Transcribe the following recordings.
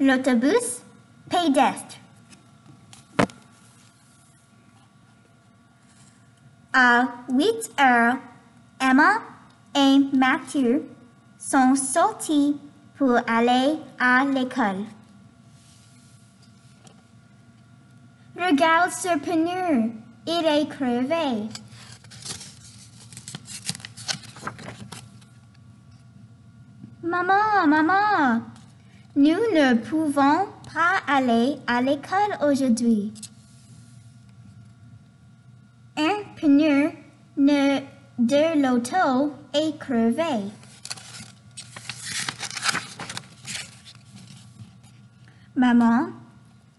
l'autobus pédestre. À 8 heures, Emma et Mathieu sont sortis pour aller à l'école. Regarde ce pneu, il est crevé. Maman, nous ne pouvons pas aller à l'école aujourd'hui. Un pneu de l'auto est crevé. Maman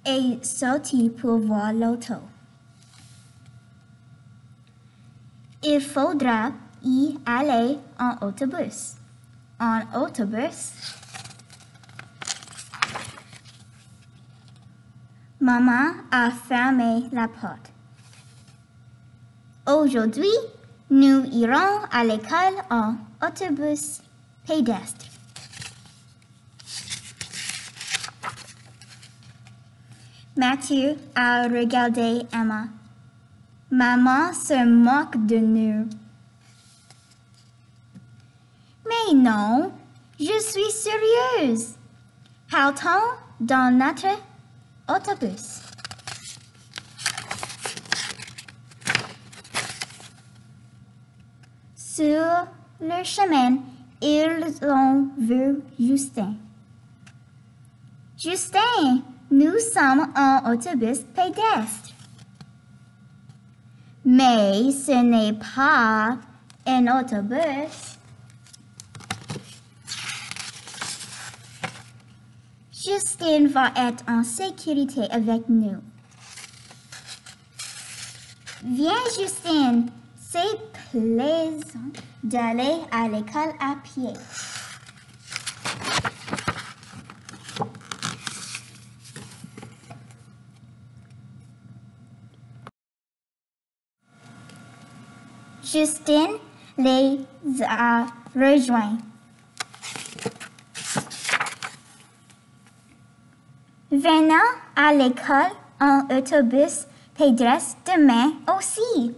est sortie pour voir l'auto. Il faudra y aller en autobus. Maman a fermé la porte. Aujourd'hui, nous irons à l'école en autobus pédestre. Mathieu a regardé Emma. Maman se moque de nous. Mais non, je suis sérieuse. Partons dans notre autobus. Sur le chemin, ils ont vu Justin. Justin, nous sommes en autobus pédestre. Mais ce n'est pas un autobus. Justin va être en sécurité avec nous. Viens, Justin, c'est plaisant d'aller à l'école à pied. Justin les a rejoints. Venons à l'école en autobus pédestre demain aussi.